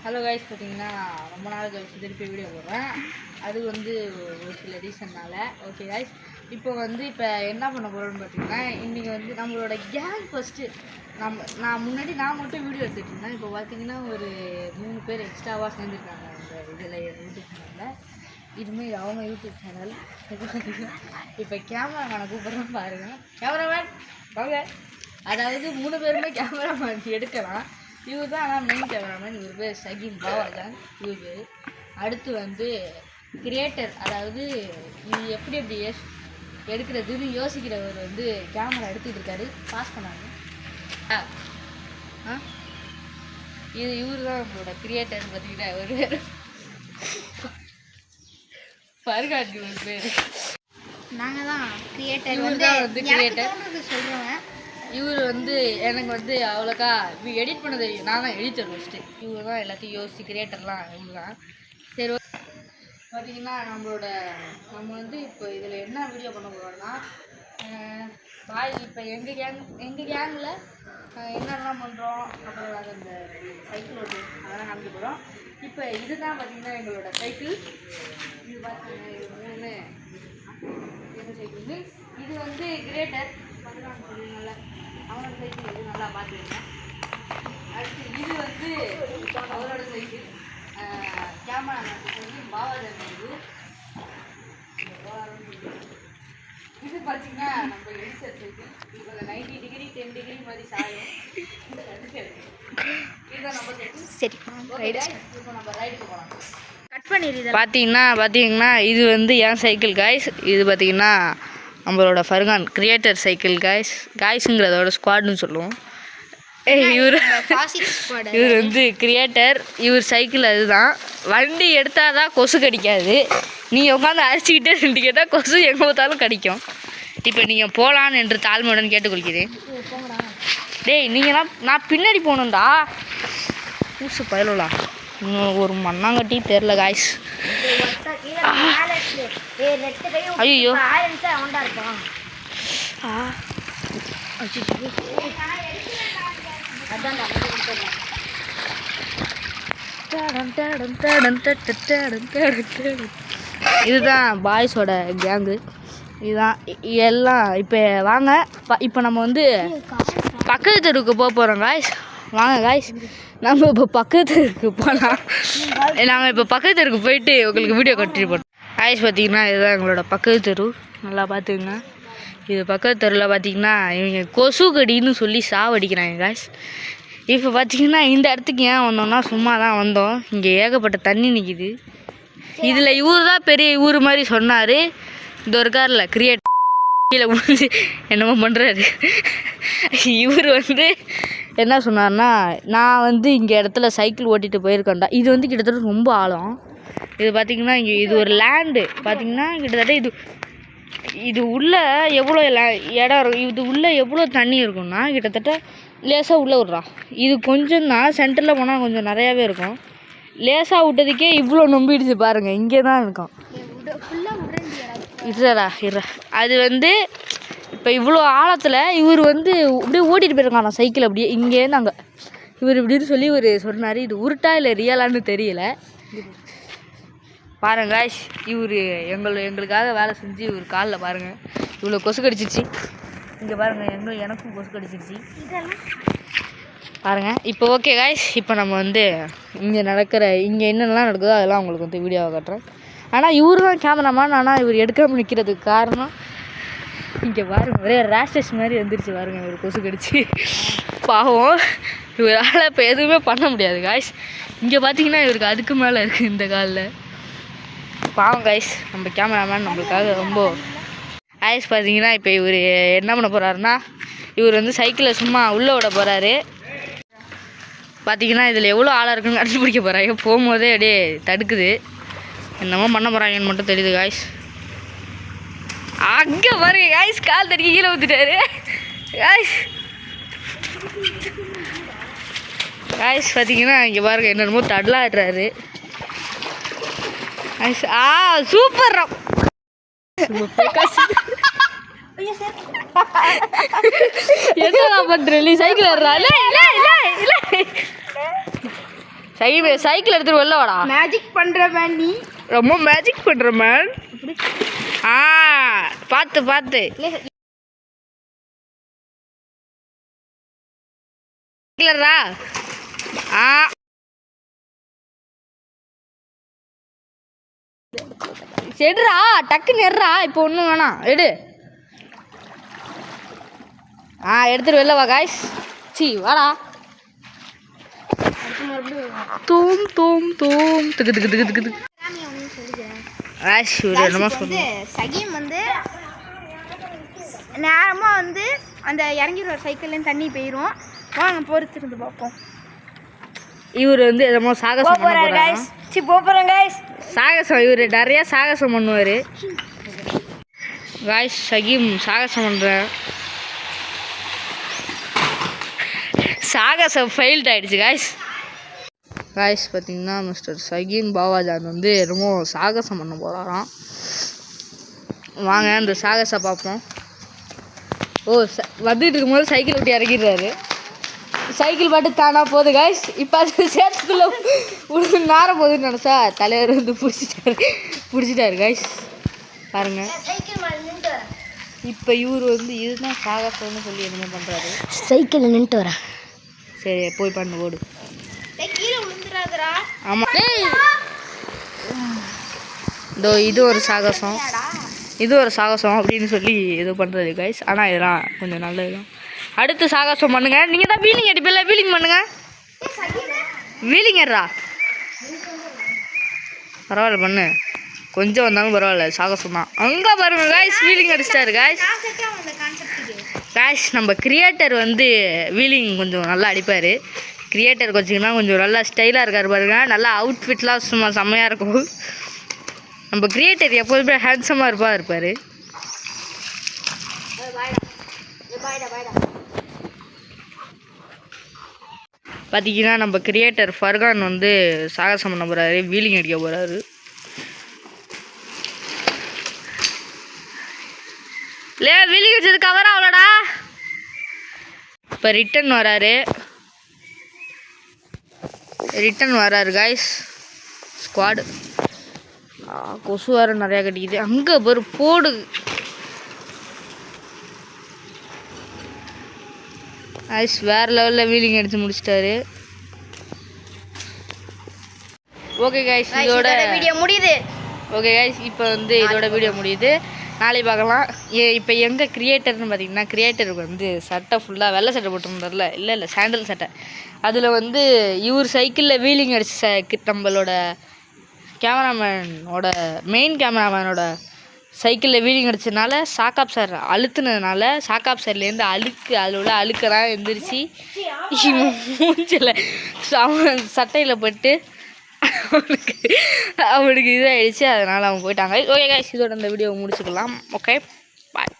Hello guys, பார்த்தீங்கன்னா ரொம்ப நாள் கழிச்சு திருப்பி வீடியோ போடுறேன். அது வந்து ஒரு சில ரீசன்னால. ஓகே கைஸ், இப்போ என்ன பண்ண போகிறோன்னு பார்த்தீங்கன்னா, இன்றைக்கி நம்மளோட கேங் ஃபஸ்ட்டு நான் முன்னாடி மட்டும் வீடியோ எடுத்துகிட்டு இருந்தேன். இப்போ பார்த்தீங்கன்னா ஒரு 3 பேர் எக்ஸ்ட்ராவாக சேர்ந்துருக்காங்க அந்த இதில் யூடியூப் சேனலில். இதுமாரி அவங்க யூடியூப் சேனல். இப்போ கேமராமேனை கூப்பிட்றேன் பாருங்கள். கேமராமேன் வாங்க. அதாவது 3 பேருமே கேமராமேன் எடுக்கலாம். இவர் தான் ஆனால் மெயின் கேமராமேன். இவர் பேர் சகீம் பாவாஜான் இவர் பேர். அடுத்து கிரியேட்டர், அதாவது இது எப்படி எடுக்கிறதுன்னு யோசிக்கிறவர் கேமரா எடுத்துக்கிட்டு இருக்காரு. பாஸ் பண்ணாங்க. இவர் தான் நம்மளோட கிரியேட்டர். பார்த்தீங்கன்னா ஒரு பேர் பருகாட்டி ஒரு பேர். நாங்கள் தான் கிரியேட்டர். கிரியேட்டர் சொல்கிறேன். இவர் எனக்கு அவ்வளோக்கா எடிட் பண்ண தெரியும். நான் தான் எடிட்டர் ஃபஸ்ட்டு. இவர் தான் எல்லாத்தையும் யோசிச்சு கிரியேட்டர்லாம் இவர் தான். சரி, பார்த்தீங்கன்னா நம்ம இப்போ இதில் என்ன வீடியோ பண்ண போகிறோம்னா, இப்போ எங்கள் கேங்கில் என்னெல்லாம் பண்ணுறோம், அப்புறம் நாங்கள் இந்த சைக்கிள் ஓட்டு அதெல்லாம் காமிக்க போகிறோம். இப்போ இதுதான் பார்த்தீங்கன்னா எங்களோட சைக்கிள். இது பார்த்தீங்கன்னா இது 3 சைக்கிள். இது கிரேட்டர் பண்ணுறாங்க சொல்லுங்கள்ல, அவனோட சைக்கிள் எது நல்லா பார்த்துருக்கேன். அடுத்து இது அவரோட சைக்கிள். கேமராமேன் சொல்லி பாவாஜன் இது பார்த்தீங்கன்னா நம்ம எடிட்டர் சைக்கிள். இப்போ 90 டிகிரி 10 டிகிரி மாதிரி சாயும். இதுதான் நம்ம சைக்கிள். சரி, இப்போ நம்ம ரைடுக்கு போகலாம். கட் பண்ணிடுது. பார்த்தீங்கன்னா இது என் சைக்கிள் காய்ஸ். இது பார்த்தீங்கன்னா நம்மளோட ஃபர்கான் கிரியேட்டர் சைக்கிள் காய்ஸுங்கிறதோட ஸ்குவாட்னு சொல்லுவோம். இவர் கிரியேட்டர். இவர் சைக்கிள் அதுதான். வண்டி எடுத்தால் தான் கொசு கடிக்காது. நீங்கள் உட்காந்து அரைச்சிக்கிட்டே ரெண்டு கேட்டால் கொசு எங்கே பார்த்தாலும் கடிக்கும். இப்போ நீங்கள் போகலான்னு என்று தாழ்மையுடன் கேட்டுக்கொள்கிறேன். டேய், நீங்களாம் நான் பின்னாடி போகணுண்டா. ஊசு பயலுலா ஒரு மண்ணாங்கட்டி தெரில காய்ஸ். ஐயோ இதுதான் பாய்ஸோட கேங்கு. இதுதான் எல்லாம். இப்போ வாங்க, இப்போ நம்ம பக்கத்து தெருவுக்கு போக போகிறோம் காய்ஸ். வாங்க காய்ஸ், நம்ம இப்போ பக்கத்து தெருவுக்கு போகலாம். நாங்கள் இப்போ பக்கத்து தெருவுக்கு போயிட்டு உங்களுக்கு வீடியோ கட்டிட்டு போட்டோம் காய்ஸ். பார்த்தீங்கன்னா இதுதான் எங்களோட பக்கத்து தெரு. நல்லா பார்த்துக்குங்க. இது பக்கத்து தெருவில் பார்த்தீங்கன்னா இவங்க கொசு கடின்னு சொல்லி சாவடிக்கிறாங்க காய்ஸ். இப்போ பார்த்தீங்கன்னா இந்த இடத்துக்கு ஏன் வந்தோம்னா, சும்மா தான் வந்தோம். இங்கே ஏகப்பட்ட தண்ணி நிற்கிது. இதில் இவர் தான் பெரிய ஊர் மாதிரி சொன்னார். இந்த ஒரு காரில் கிரியேட் கீழே விழுந்து என்னமோ பண்ணுறாரு. இவர் என்ன சொன்னார்னா, நான் இங்கே இடத்துல சைக்கிள் ஓட்டிகிட்டு போயிருக்கேன்டா. இது கிட்டத்தட்ட ரொம்ப ஆழம். இது பார்த்திங்கன்னா இங்கே இது ஒரு லேண்டு. பார்த்திங்கன்னா கிட்டத்தட்ட இது உள்ளே எவ்வளோ இடம் இருக்கும். இது உள்ளே எவ்வளோ தண்ணி இருக்குன்னா, கிட்டத்தட்ட லேசாக உள்ளே விட்றா. இது கொஞ்சம் தான், சென்டரில் போனால் கொஞ்சம் நிறையாவே இருக்கும். லேசாக விட்டதுக்கே இவ்வளோ நொம்பிடுச்சு பாருங்கள். இங்கே தான் இருக்கும். இருடா. அது இப்போ இவ்வளோ ஆழத்தில் இவர் அப்படியே ஓட்டிகிட்டு போயிருக்காங்க சைக்கிள். அப்படியே இங்கேருந்து அங்கே இவர் இப்படின்னு சொல்லி இவர் சொன்னார். இது உருட்டா இல்லை ரியலான்னு தெரியல. பாருங்க காய்ஸ், இவர் எங்களுக்காக வேலை செஞ்சு இவர் காலில் பாருங்கள் இவ்வளோ கொசு கடிச்சிச்சு. இங்கே பாருங்கள், எனக்கும் கொசு கடிச்சிருச்சு பாருங்கள். இப்போ ஓகே காய்ஸ், இப்போ நம்ம இங்கே என்னென்னலாம் நடக்குதோ அதெல்லாம் உங்களுக்கு வீடியோவை காட்டுறேன். ஆனால் இவர் தான் கேமராமேன். ஆனால் இவர் எடுக்காமல் நிற்கிறதுக்கு காரணம் இங்கே பாருங்கள், ஒரே ரேஷஸ் மாதிரி வந்துருச்சு பாருங்கள். இவர் கொசு கடிச்சு பாவம். இவரால் இப்போ எதுவுமே பண்ண முடியாது காய்ஸ். இங்கே பார்த்தீங்கன்னா இவருக்கு அதுக்கு மேலே இருக்குது இந்த காலில். பாவம் காய்ஸ், நம்ம கேமராமேன் நம்மளுக்காக ரொம்ப காய்ஸ். பார்த்தீங்கன்னா இப்போ இவர் என்ன பண்ண போகிறாருன்னா, இவர் சைக்கிளை சும்மா உள்ளே விட போகிறாரு. பார்த்தீங்கன்னா இதில் எவ்வளோ ஆளாக இருக்குன்னு கண்டுபிடிக்க போகிறாங்க. போகும்போதே அப்படியே தடுக்குது. என்னமோ பண்ண போகிறாங்கன்னு மட்டும் தெரியுது காய்ஸ். அங்கே பாருங்க காய்ஸ், கால் தடுக்கி கீழே ஊற்றிட்டாரு காய்ஸ். பார்த்தீங்கன்னா இங்கே பாருங்கள், என்னென்னமோ தடலாடுறாரு காய்ஸ். சூப்பர். என்ன பண்ணுற நீ சைக்கிள் ஏறுறா? சைக்கிள் எடுத்துட்டு வெளில வாடா. மேஜிக் பண்ற மேன் நீ. ரொம்ப மேஜிக் பண்ற மேன். பார்த்து பார்த்து சைக்கிளரா. எடுறா டக்குன்னு எடுறா. இப்போ ஒன்றும் வேணாம் எடு. எடுத்துட்டு வெளில வா காய்ஸ். வாடா. தூம் தூம் தூம் திக்கு திக்கு திக்கு திக்கு திக்கு. சகிம் வந்து நேரமாக வந்து அந்த இறங்கிடுவார் சைக்கிள்லேருந்து தண்ணி போயிடும். வாங்க பொறுத்து இருந்து பார்ப்போம். இவர் வந்து என்னமோ சாகசம் போகிறார் கைஸ். போகிறேன் கைஸ். சாகசம் இவர் நிறையா சாகசம் பண்ணுவார் காய்ஸ். சகிம் சாகசம் பண்ணுறேன். சாகசம் ஃபெயில்ட் ஆகிடுச்சு காய்ஸ். காய்ஸ் பார்த்தீங்கன்னா மிஸ்டர் சகிம் பாவாஜான் வந்து என்னமோ சாகசம் பண்ண போகிறாராம். வாங்க அந்த சாகசம் பார்ப்போம். வந்துட்டு இருக்கும்போது சைக்கிள் விட்டு இறங்கிடுறாரு. சைக்கிள் பாட்டு தானா போகுது காய்ஸ். இப்போ அது சேர்த்துக்குள்ள நார போகுதுன்னு நினச்சா தலைவர் வந்து பிடிச்சிட்டாரு காய்ஸ். பாருங்க இப்போ இவர் வந்து இதுதான் சாகசம்னு சொல்லி என்னமோ பண்ணுறாரு. சைக்கிள் நின்றுட்டு வரேன். சரி போய் பண்ணு ஓடு. ஆமாம் இதோ இது ஒரு சாகசம், இது ஒரு சாகசம் அப்படின்னு சொல்லி இது பண்ணுறது கைஸ். ஆனால் இதெல்லாம் கொஞ்சம் நல்லது தான். அடுத்து சாகசம் பண்ணுங்க. நீங்கள் தான் வீலிங் அடிப்பில்ல, வீலிங் பண்ணுங்க. வீலிங் ஏறா பரவாயில்ல பண்ணு. கொஞ்சம் வந்தாலும் பரவாயில்ல, சாகசம் தான். அங்கே பாருங்க காய்ஸ் வீலிங் அடிச்சிட்டாரு காய்ஸ். காய்ஸ் நம்ம கிரியேட்டர் வந்து வீலிங் கொஞ்சம் நல்லா அடிப்பார். கிரியேட்டர் கொஞ்சம் நல்லா ஸ்டைலாக இருக்கார் பாருங்க. நல்லா அவுட்ஃபிட்லாம் சும்மா செம்மையாக இருக்கும். நம்ம கிரியேட்டர் எப்போதுமே ஹேண்ட்ஸமாக இருப்பார். பார்த்தீங்கன்னா நம்ம கிரியேட்டர் ஃபர்கான் வந்து சாகசம் பண்ண போகிறாரு, வீலிங் அடிக்க போகிறாரு. வீலிங் அடிச்சது கவர் ஆகலடா. இப்போ ரிட்டன் வராரு காய்ஸ். ஸ்குவாடு கொசு வேறு நிறையா கட்டிக்குது. அங்கே போடு காய்ஸ். வேறு லெவலில் வீலிங் அடித்து முடிச்சிட்டாரு. ஓகே காய்ஸ் இதோட வீடியோ முடியுது. ஓகே காய்ஸ் இப்போ வந்து இதோட வீடியோ முடியுது. நாளைக்கு பார்க்கலாம். இப்போ எங்கே கிரியேட்டர்னு பார்த்தீங்கன்னா, கிரியேட்டருக்கு வந்து சட்டை ஃபுல்லாக வெள்ளை சட்டை போட்டுருந்தார்ல, இல்லை சாண்டல் சட்டை. அதில் வந்து இவர் சைக்கிளில் வீலிங் அடிச்சு நம்மளோட மெயின் கேமராமேனோட சைக்கிளில் வீலிங் அடிச்சதுனால சாக்காப் சார் அழுத்துனதுனால சாக்காப் சார்லேருந்து அதில் உள்ள அழுக்கெல்லாம் எந்திரிச்சு மூஞ்சில் சட்டையில் பட்டு அவனுக்கு இதாகிடுச்சு. அதனால் அவங்க போயிட்டாங்க. ஓகே காய்ஸ் இதோட இந்த வீடியோவை முடிச்சுக்கலாம். Okay bye.